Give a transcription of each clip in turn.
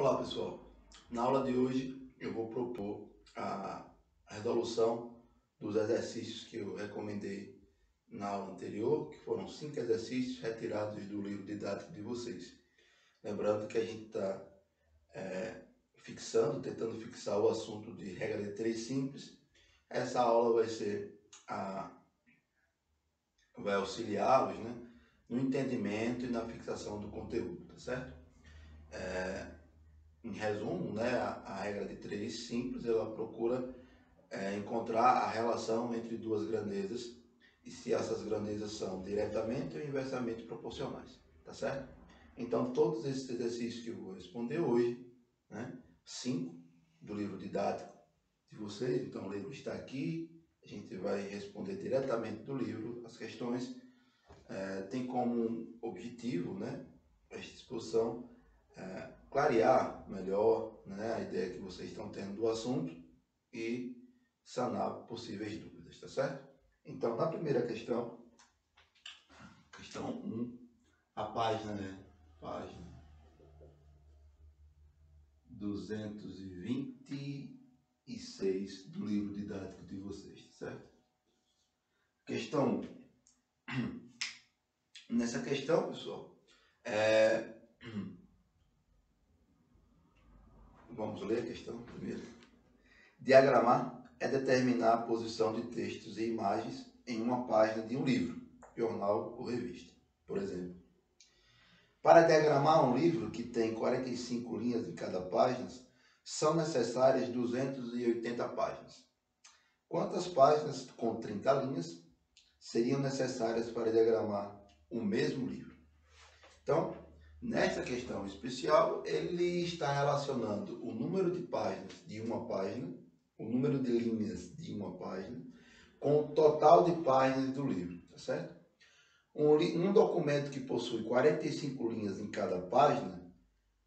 Olá pessoal, na aula de hoje eu vou propor a resolução dos exercícios que eu recomendei na aula anterior, que foram 5 exercícios retirados do livro didático de vocês. Lembrando que a gente está tentando fixar o assunto de regra de 3 simples. Essa aula vai auxiliá-los, né, no entendimento e na fixação do conteúdo, tá certo? Em resumo, né, a regra de 3 simples, ela procura encontrar a relação entre duas grandezas e se essas grandezas são diretamente ou inversamente proporcionais, tá certo? Então, todos esses exercícios que eu vou responder hoje, né, 5 do livro didático de vocês, então o livro está aqui, a gente vai responder diretamente do livro as questões, tem como objetivo, né, esta exposição, clarear melhor, né, a ideia que vocês estão tendo do assunto e sanar possíveis dúvidas, tá certo? Então, na primeira questão 1, a página 226 do livro didático de vocês, tá certo? Questão 1. Nessa questão, pessoal, vamos ler a questão primeiro. Diagramar é determinar a posição de textos e imagens em uma página de um livro, jornal ou revista, por exemplo. Para diagramar um livro que tem 45 linhas em cada página, são necessárias 280 páginas. Quantas páginas com 30 linhas seriam necessárias para diagramar o mesmo livro? Então, nesta questão especial, ele está relacionando o número de páginas de uma página, o número de linhas de uma página, com o total de páginas do livro, tá certo? Um documento que possui 45 linhas em cada página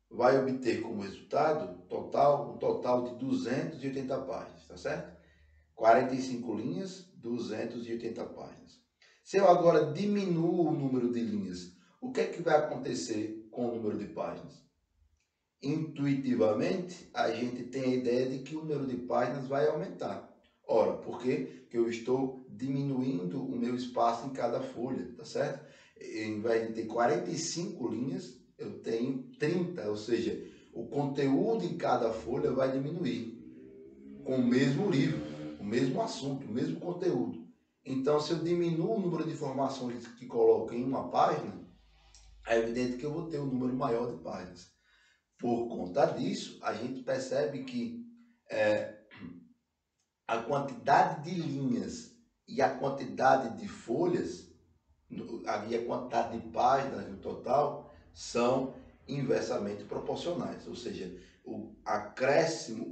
vai obter como resultado um total de 280 páginas, tá certo? 45 linhas, 280 páginas. Se eu agora diminuo o número de linhas, o que é que vai acontecer com o número de páginas? Intuitivamente, a gente tem a ideia de que o número de páginas vai aumentar. Ora, por quê? Porque eu estou diminuindo o meu espaço em cada folha, tá certo? Em vez de ter 45 linhas, eu tenho 30, ou seja, o conteúdo em cada folha vai diminuir com o mesmo livro, o mesmo assunto, o mesmo conteúdo. Então, se eu diminuo o número de informações que coloco em uma página, é evidente que eu vou ter um número maior de páginas. Por conta disso, a gente percebe que a quantidade de linhas e a quantidade de folhas, e a quantidade de páginas no total, são inversamente proporcionais. Ou seja, o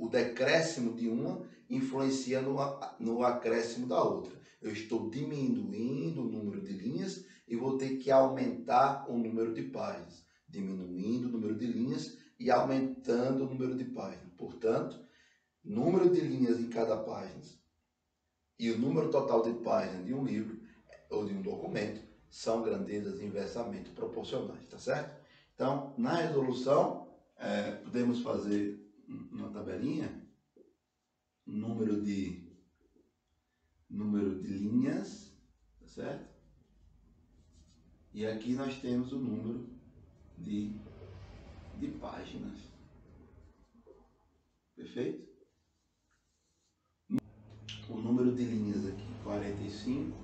decréscimo de uma influencia no acréscimo da outra. Eu estou diminuindo o número de linhas e vou ter que aumentar o número de páginas. Diminuindo o número de linhas e aumentando o número de páginas. Portanto, número de linhas em cada página e o número total de páginas de um livro ou de um documento são grandezas inversamente proporcionais, tá certo? Então, na resolução, podemos fazer uma tabelinha, número de linhas, tá certo? E aqui nós temos o número de páginas. Perfeito? O número de linhas aqui, 45,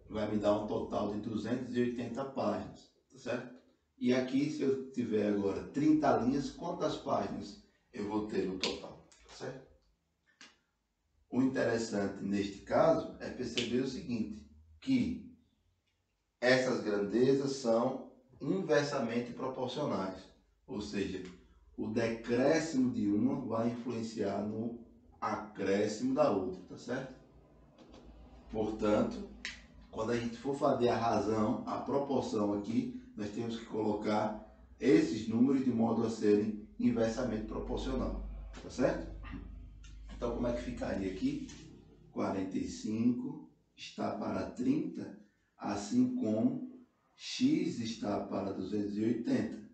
vai me dar um total de 280 páginas, tá certo? E aqui, se eu tiver agora 30 linhas, quantas páginas eu vou ter no total, tá certo? O interessante neste caso é perceber o seguinte, que essas grandezas são inversamente proporcionais, ou seja, o decréscimo de uma vai influenciar no acréscimo da outra, tá certo? Portanto, quando a gente for fazer a proporção aqui, nós temos que colocar esses números de modo a serem inversamente proporcional, tá certo? Então, como é que ficaria aqui? 45 está para 30, assim como x está para 280.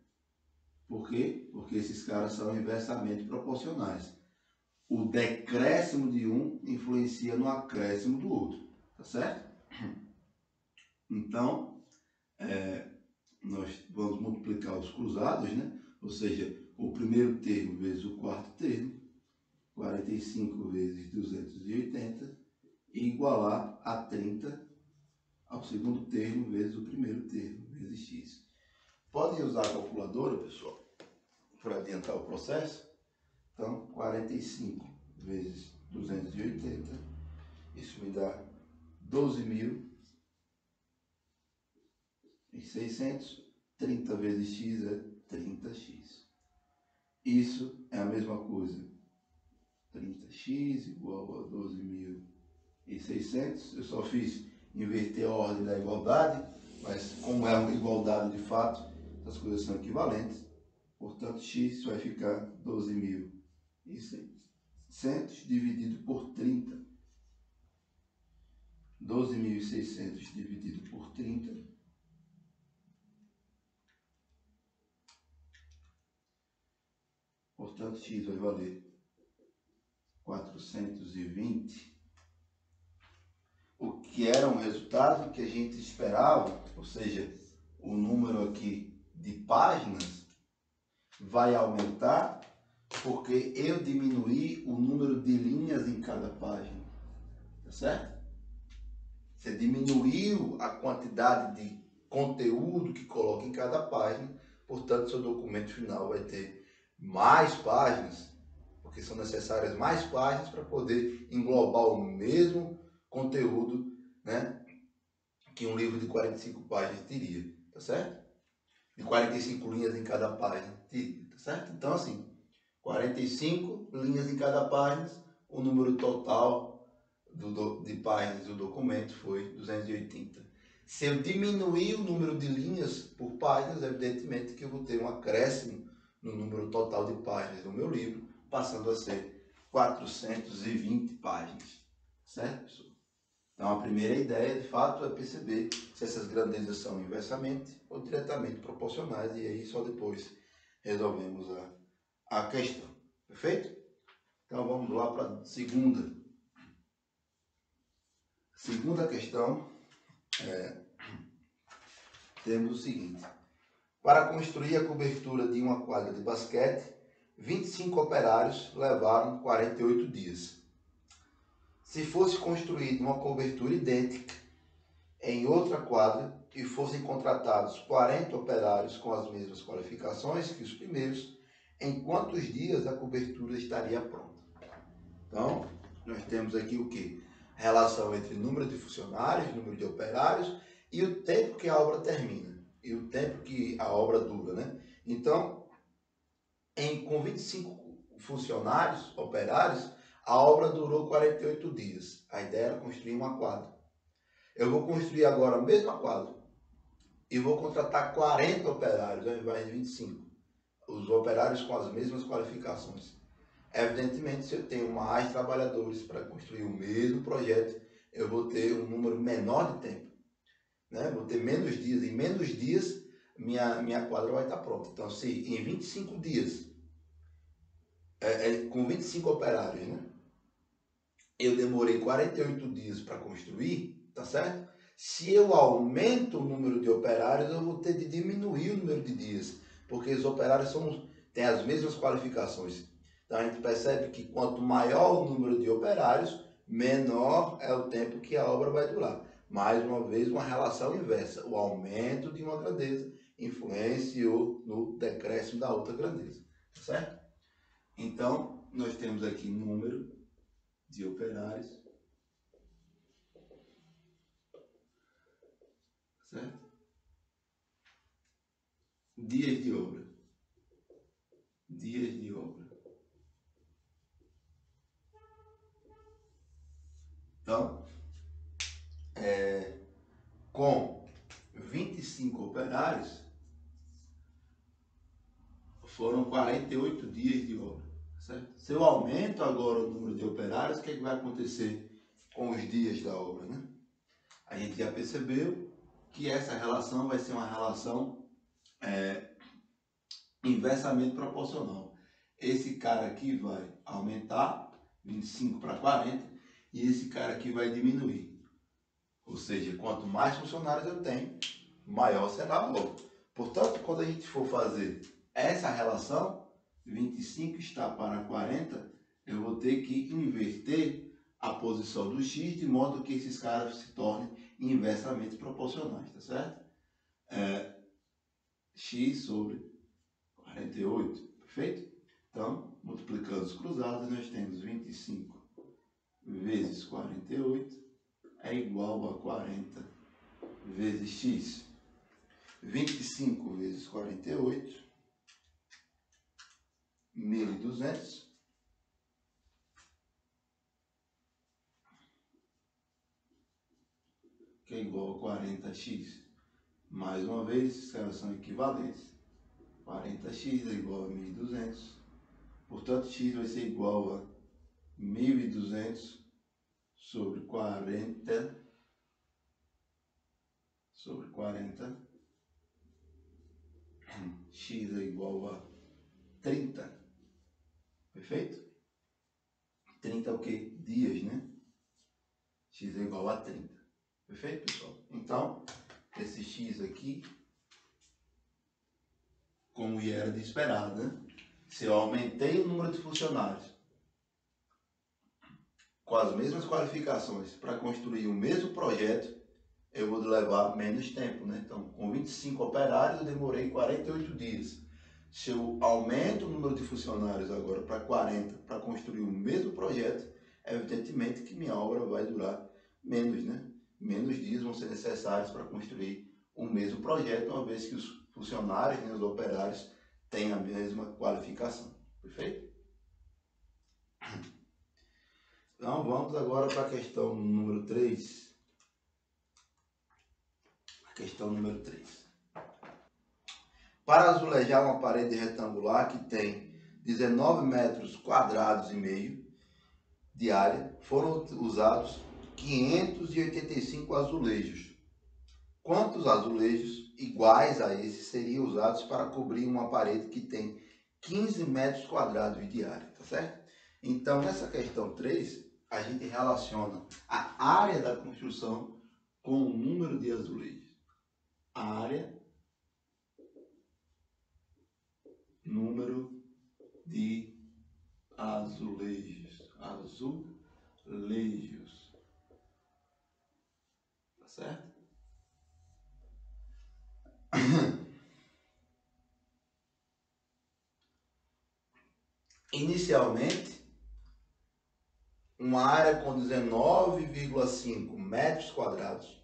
Por quê? Porque esses caras são inversamente proporcionais. O decréscimo de um influencia no acréscimo do outro, tá certo? Então, nós vamos multiplicar os cruzados, né? Ou seja, o primeiro termo vezes o quarto termo, 45 vezes 280, e igualar a 30 ao segundo termo vezes o primeiro termo, vezes x. Podem usar a calculadora, pessoal, para adiantar o processo. Então, 45 vezes 280, isso me dá 12.600. 30 vezes x é 30x. Isso é a mesma coisa. 30x igual a 12.600. Eu só fiz inverter a ordem da igualdade, mas como é uma igualdade de fato, as coisas são equivalentes. Portanto, x vai ficar 12.600 dividido por 30. 12.600 dividido por 30. Portanto, x vai valer 420. O que era um resultado que a gente esperava, ou seja, o número aqui de páginas vai aumentar porque eu diminuí o número de linhas em cada página, tá certo? Você diminuiu a quantidade de conteúdo que coloca em cada página, portanto, seu documento final vai ter mais páginas, porque são necessárias mais páginas para poder englobar o mesmo conteúdo, né, que um livro de 45 páginas teria, tá certo? De 45 linhas em cada página, tá certo? Então, assim, 45 linhas em cada página, o número total de páginas do documento foi 280. Se eu diminuir o número de linhas por páginas, evidentemente que eu vou ter um acréscimo no número total de páginas do meu livro, passando a ser 420 páginas. Certo, pessoal? Então, a primeira ideia, de fato, é perceber se essas grandezas são inversamente ou diretamente proporcionais, e aí só depois resolvemos a questão. Perfeito? Então, vamos lá para a segunda. Segunda questão, temos o seguinte. Para construir a cobertura de uma quadra de basquete, 25 operários levaram 48 dias. Se fosse construída uma cobertura idêntica em outra quadra e fossem contratados 40 operários com as mesmas qualificações que os primeiros, em quantos dias a cobertura estaria pronta? Então, nós temos aqui o quê? Relação entre número de funcionários, número de operários e o tempo que a obra termina, e o tempo que a obra dura, né? Então, com 25 funcionários, operários, a obra durou 48 dias. A ideia era construir uma quadra. Eu vou construir agora a mesma quadra e vou contratar 40 operários ao invés de 25. Os operários com as mesmas qualificações. Evidentemente, se eu tenho mais trabalhadores para construir o mesmo projeto, eu vou ter um número menor de tempo, né? Vou ter menos dias. Em menos dias, minha quadra vai estar pronta. Então, se em 25 dias, com 25 operários, né, eu demorei 48 dias para construir, tá certo? Se eu aumento o número de operários, eu vou ter de diminuir o número de dias, porque os operários têm as mesmas qualificações. Então a gente percebe que quanto maior o número de operários, menor é o tempo que a obra vai durar. Mais uma vez, uma relação inversa. O aumento de uma grandeza influenciou no decréscimo da outra grandeza. Certo? Então, nós temos aqui número de operários, certo? Dias de obra. Dias de obra. Então, com 25 operários, foram 48 dias de obra. Certo? Se eu aumento agora o número de operários, o que vai acontecer com os dias da obra, né? A gente já percebeu que essa relação vai ser uma relação inversamente proporcional. Esse cara aqui vai aumentar, 25 para 40, e esse cara aqui vai diminuir. Ou seja, quanto mais funcionários eu tenho, maior será o valor. Portanto, quando a gente for fazer essa relação, 25 está para 40, eu vou ter que inverter a posição do x de modo que esses caras se tornem inversamente proporcionais, tá certo? X sobre 48, perfeito? Então, multiplicando os cruzados, nós temos 25 vezes 48 é igual a 40 vezes x. 25 vezes 48, 1.200, que é igual a 40x. Mais uma vez, esses caras são equivalentes. 40x é igual a 1.200. Portanto, x vai ser igual a 1.200 sobre 40 sobre 40. X é igual a 30. Perfeito? 30 é o quê? Dias, né? X é igual a 30. Perfeito, pessoal? Então, esse x aqui, como era de esperar, né? Se eu aumentei o número de funcionários com as mesmas qualificações para construir o mesmo projeto, eu vou levar menos tempo, né? Então, com 25 operários, eu demorei 48 dias. Se eu aumento o número de funcionários agora para 40 para construir o mesmo projeto, evidentemente que minha obra vai durar menos, né? Menos dias vão ser necessários para construir o mesmo projeto, uma vez que os funcionários, né, os operários, têm a mesma qualificação. Perfeito? Então, vamos agora para a questão número 3. A questão número 3. Para azulejar uma parede retangular que tem 19 metros quadrados e meio de área, foram usados 585 azulejos. Quantos azulejos iguais a esses seriam usados para cobrir uma parede que tem 15 metros quadrados de área, tá certo? Então, nessa questão 3, a gente relaciona a área da construção com o número de azulejos. Área, número de azulejos. Azulejos. Tá certo? Inicialmente, uma área com 19,5 metros quadrados,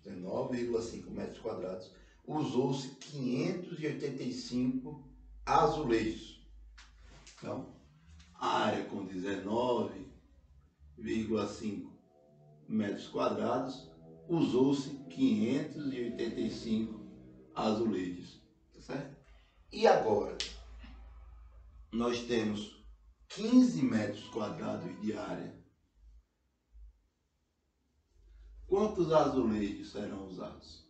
19,5 metros quadrados, usou-se 585 azulejos. Então, a área com 19,5 metros quadrados, usou-se 585 azulejos, tá certo? E agora, nós temos 15 metros quadrados de área. Quantos azulejos serão usados?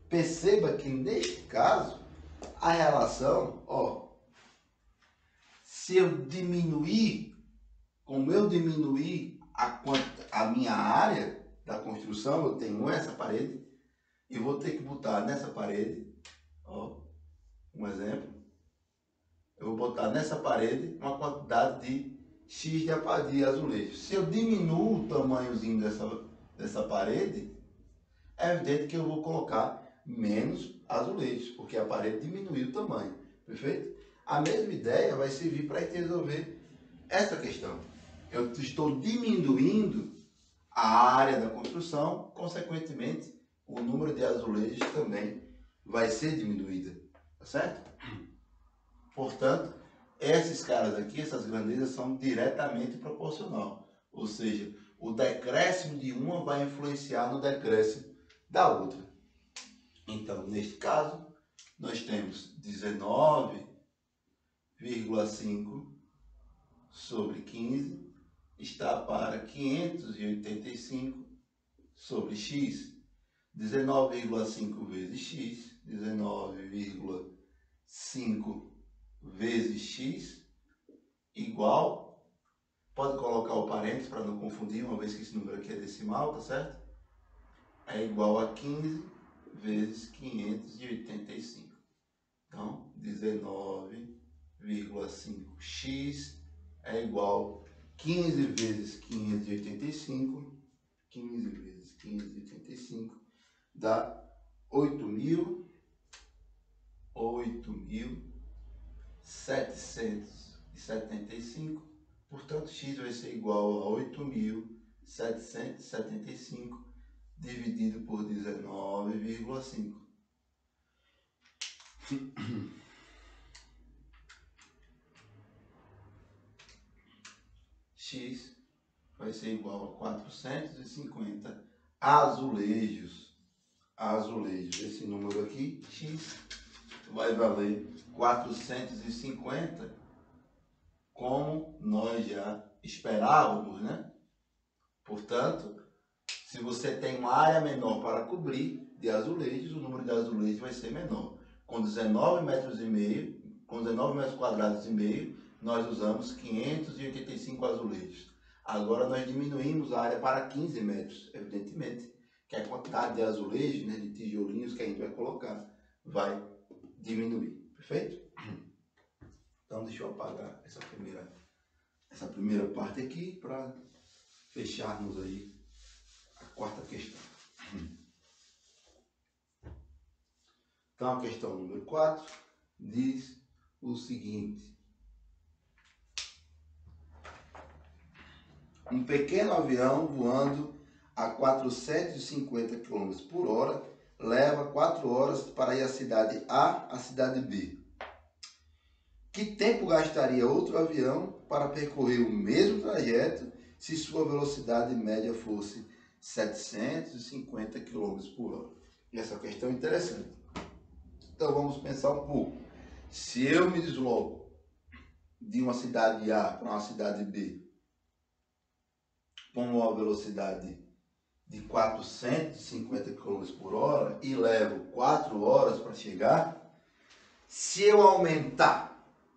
Perceba que neste caso, a relação, se eu diminuir, como eu diminuir a minha área da construção, eu tenho essa parede, e vou ter que botar nessa parede, um exemplo, eu vou botar nessa parede uma quantidade de X de azulejos. Se eu diminuo o tamanhozinho dessa parede, é evidente que eu vou colocar menos azulejos, porque a parede diminuiu o tamanho, perfeito? A mesma ideia vai servir para resolver essa questão. Eu estou diminuindo a área da construção, consequentemente, o número de azulejos também vai ser diminuído, tá certo? Portanto, esses caras aqui, essas grandezas, são diretamente proporcional. Ou seja, o decréscimo de uma vai influenciar no decréscimo da outra. Então, neste caso, nós temos 19,5 sobre 15 está para 585 sobre x. 19,5 vezes x, 19,5 vezes x igual, pode colocar o parênteses para não confundir, uma vez que esse número aqui é decimal, tá certo? É igual a 15 vezes 585. Então, 19,5x é igual a 15 vezes 585, 15 vezes 585 dá 8.775, portanto x vai ser igual a 8.775 dividido por 19,5. X vai ser igual a 450 azulejos. Esse número aqui, x, vai valer 450, como nós já esperávamos, né? Portanto, se você tem uma área menor para cobrir de azulejos, o número de azulejos vai ser menor. Com 19 metros e meio, com 19 metros quadrados e meio, nós usamos 585 azulejos. Agora nós diminuímos a área para 15 metros, evidentemente, que a quantidade de azulejos, né, de tijolinhos que a gente vai colocar, vai diminuir. Perfeito? Então deixa eu apagar essa primeira parte aqui para fecharmos aí a quarta questão. Então a questão número 4 diz o seguinte: um pequeno avião voando a 450 km por hora leva 4 horas para ir da cidade A à cidade B. Que tempo gastaria outro avião para percorrer o mesmo trajeto se sua velocidade média fosse 750 km por hora? E essa questão é interessante. Então vamos pensar um pouco. Se eu me desloco de uma cidade A para uma cidade B com uma velocidade de 450 km por hora e levo 4 horas para chegar, se eu aumentar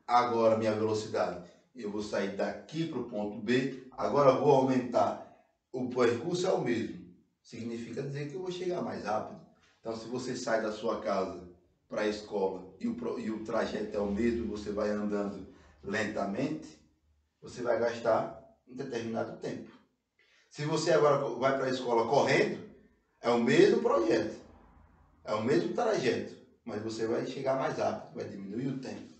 agora minha velocidade, eu vou sair daqui para o ponto B, agora vou aumentar, o percurso é o mesmo, significa dizer que eu vou chegar mais rápido. Então se você sai da sua casa para a escola e o trajeto é o mesmo, você vai andando lentamente, você vai gastar um determinado tempo. Se você agora vai para a escola correndo, é o mesmo projeto, é o mesmo trajeto, mas você vai chegar mais rápido, vai diminuir o tempo.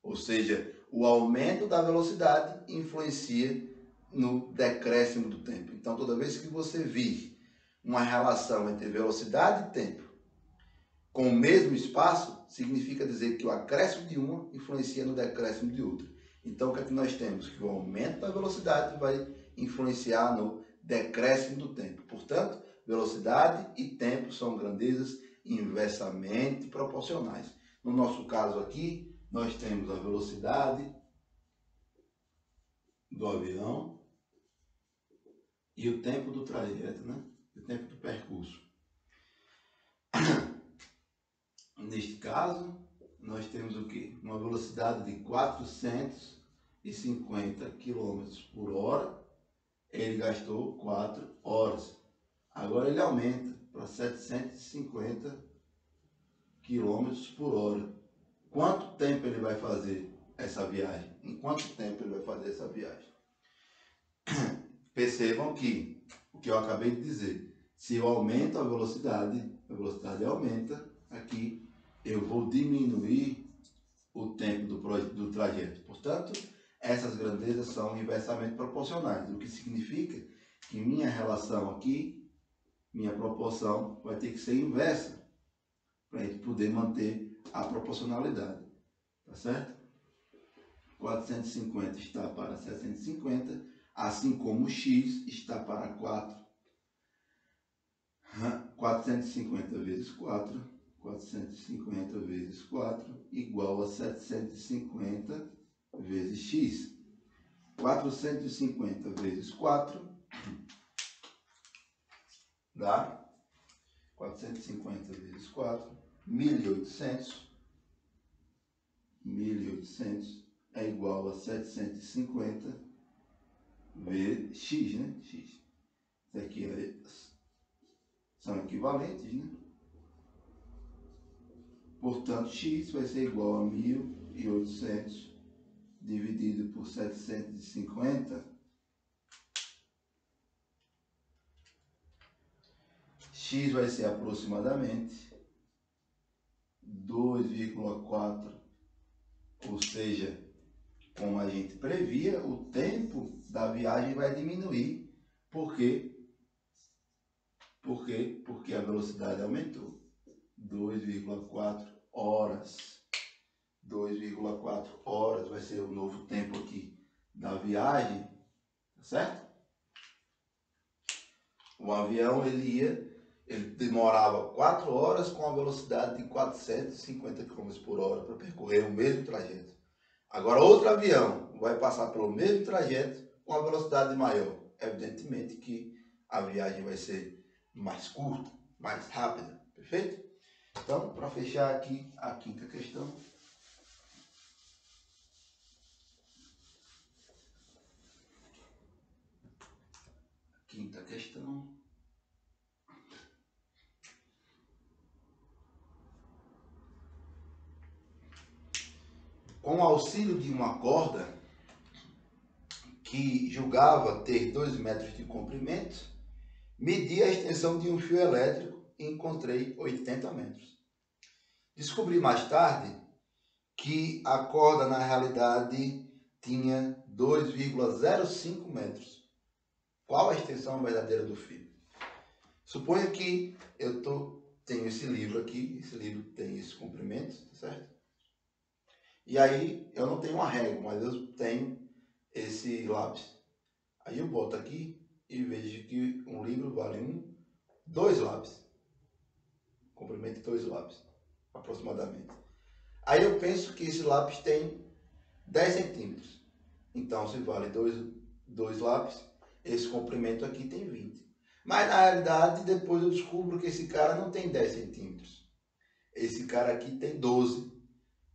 Ou seja, o aumento da velocidade influencia no decréscimo do tempo. Então, toda vez que você vir uma relação entre velocidade e tempo com o mesmo espaço, significa dizer que o acréscimo de uma influencia no decréscimo de outra. Então, o que é que nós temos? Que o aumento da velocidade vai influenciar no decréscimo do tempo. Portanto, velocidade e tempo são grandezas inversamente proporcionais. No nosso caso aqui, nós temos a velocidade do avião e o tempo do trajeto, né? O tempo do percurso. Neste caso, nós temos o quê? Uma velocidade de 450 km por hora. Ele gastou 4 horas. Agora ele aumenta para 750 km por hora. Quanto tempo ele vai fazer essa viagem? Em quanto tempo ele vai fazer essa viagem? Percebam que o que eu acabei de dizer, se eu aumento a velocidade aumenta, aqui eu vou diminuir o tempo do trajeto. Portanto, essas grandezas são inversamente proporcionais, o que significa que minha relação aqui, minha proporção, vai ter que ser inversa para a gente poder manter a proporcionalidade. Tá certo? 450 está para 750, assim como x está para 4. 450 vezes 4, 450 vezes 4, igual a 750 vezes x. 450 vezes 4 dá 450 vezes 4, 1.800. 1.800 é igual a 750 vezes x, né? X. Isso aqui são equivalentes, né? Portanto, x vai ser igual a 1.800 dividido por 750. X vai ser aproximadamente 2,4, ou seja, como a gente previa, o tempo da viagem vai diminuir. Por quê? Porque a velocidade aumentou. 2,4 horas. 2,4 horas vai ser o novo tempo aqui da viagem, tá certo? O avião ele demorava 4 horas com a velocidade de 450 km por hora para percorrer o mesmo trajeto. Agora outro avião vai passar pelo mesmo trajeto com a velocidade maior. Evidentemente que a viagem vai ser mais curta, mais rápida, perfeito? Então, para fechar aqui a quinta questão. Quinta questão. Com o auxílio de uma corda que julgava ter 2 metros de comprimento, medi a extensão de um fio elétrico e encontrei 80 metros. Descobri mais tarde que a corda na realidade tinha 2,05 metros. Qual a extensão verdadeira do fio? Suponha que eu tenho esse livro aqui, esse livro tem esse comprimento, certo? E aí eu não tenho uma régua, mas eu tenho esse lápis. Aí eu boto aqui e vejo que um livro vale 2 lápis. Comprimento de 2 lápis, aproximadamente. Aí eu penso que esse lápis tem 10 centímetros. Então, se vale 2 lápis, esse comprimento aqui tem 20. Mas na realidade, depois eu descubro que esse cara não tem 10 centímetros. Esse cara aqui tem 12.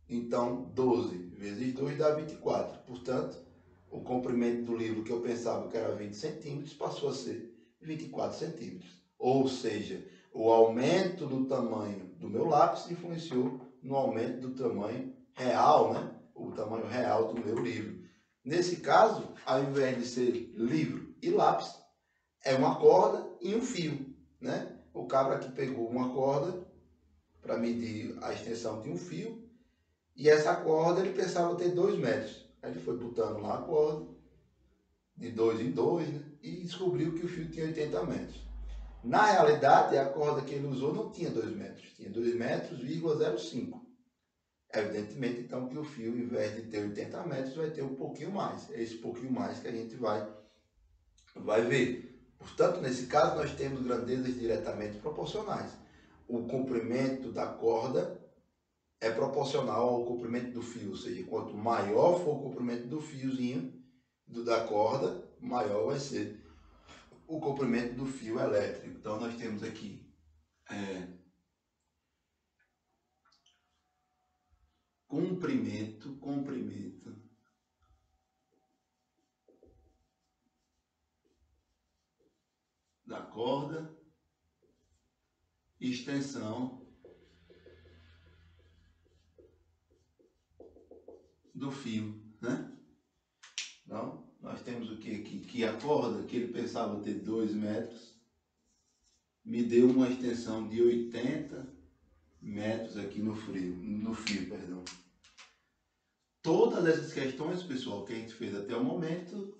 Então, 12 vezes 2 dá 24. Portanto, o comprimento do livro que eu pensava que era 20 centímetros passou a ser 24 centímetros. Ou seja, o aumento do tamanho do meu lápis influenciou no aumento do tamanho real, né? O tamanho real do meu livro. Nesse caso, ao invés de ser livro e lápis, é uma corda e um fio, né? O cabra aqui pegou uma corda para medir a extensão de um fio e essa corda ele pensava ter 2 metros. Aí ele foi botando lá a corda de 2 em 2, né? E descobriu que o fio tinha 80 metros. Na realidade, a corda que ele usou não tinha 2 metros, tinha 2 metros,05. Evidentemente, então, que o fio, em vez de ter 80 metros, vai ter um pouquinho mais. É esse pouquinho mais que a gente vai ver. Portanto, nesse caso, nós temos grandezas diretamente proporcionais. O comprimento da corda é proporcional ao comprimento do fio, ou seja, quanto maior for o comprimento do fiozinho da corda, maior vai ser o comprimento do fio elétrico. Então, nós temos aqui comprimento da corda, extensão do fio, né? Então, nós temos o que aqui? Que a corda, que ele pensava ter 2 metros, me deu uma extensão de 80 metros aqui no fio, perdão. Todas essas questões, pessoal, que a gente fez até o momento,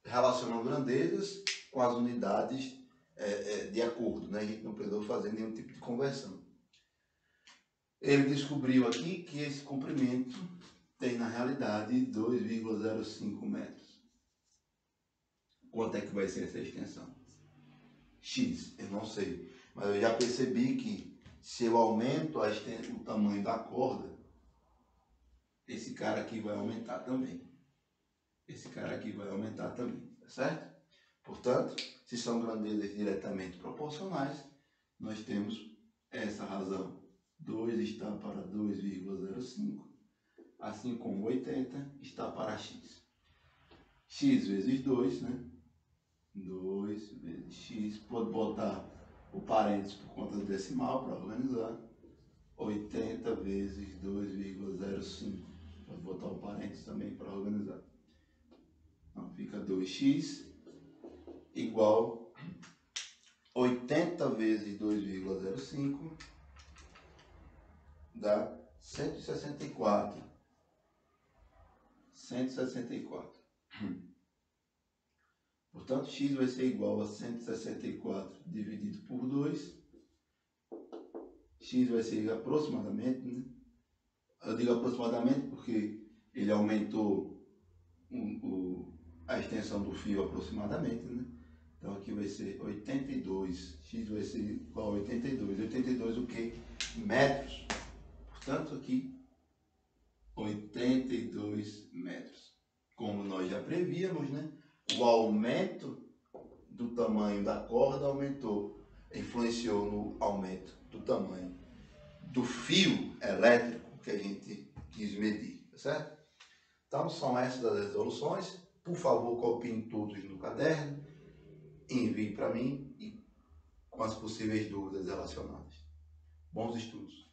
relacionam grandezas com as unidades de acordo, né? A gente não precisou fazer nenhum tipo de conversão. Ele descobriu aqui que esse comprimento tem, na realidade, 2,05 metros. Quanto é que vai ser essa extensão? X, eu não sei. Mas eu já percebi que se eu aumento o tamanho da corda, esse cara aqui vai aumentar também. Esse cara aqui vai aumentar também, tá certo? Portanto, se são grandezas diretamente proporcionais, nós temos essa razão. 2 está para 2,05. assim como 80 está para x. X vezes 2, né? 2 vezes x, pode botar o parênteses por conta do decimal para organizar. 80 vezes 2,05. Pode botar o parênteses também para organizar. Então fica 2x igual 80 vezes 2,05 dá 164. 164. Portanto, x vai ser igual a 164 dividido por 2. X vai ser aproximadamente, né? Eu digo aproximadamente porque ele aumentou a extensão do fio aproximadamente, né? Então aqui vai ser 82. X vai ser igual a 82. 82 o quê? Metros. Portanto, aqui 82 metros. Como nós já prevíamos, né? O aumento do tamanho da corda influenciou no aumento do tamanho do fio elétrico que a gente quis medir, tá certo? Então são essas as resoluções. Por favor, copiem todos no caderno, envie para mim e com as possíveis dúvidas relacionadas. Bons estudos!